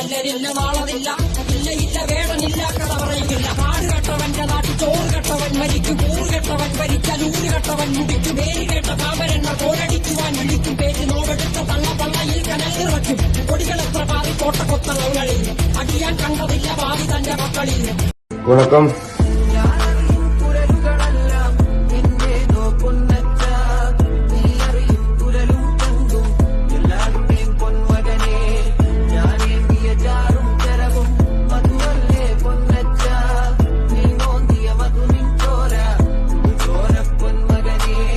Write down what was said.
അല്ലരില്ല നാളതില്ല ഇല്ല വേടനില്ല കഥ പറയില്ല. കാട് കെട്ടവന്റെ നാട്ടിൽ ചോറ് കെട്ടവൻ മരിക്കും. കൂറ് കെട്ടവൻ ഭരിച്ചാൽ ഊര് കെട്ടവൻ മുടിക്കും. പേര് കേട്ട പാമ്പരന്മാർ കോലടിക്കുവാൻ വിളിക്കും. പേര് നോവെടുത്ത തള്ളപ്പള്ളയിൽ കനൽ നിറയ്ക്കും. കൊടികളെത്ര പാതി കോട്ട കൊത്തളങ്ങളിൽ അടിയാൻ കണ്ടതില്ല പാതി തന്റെ മക്കളിൽ.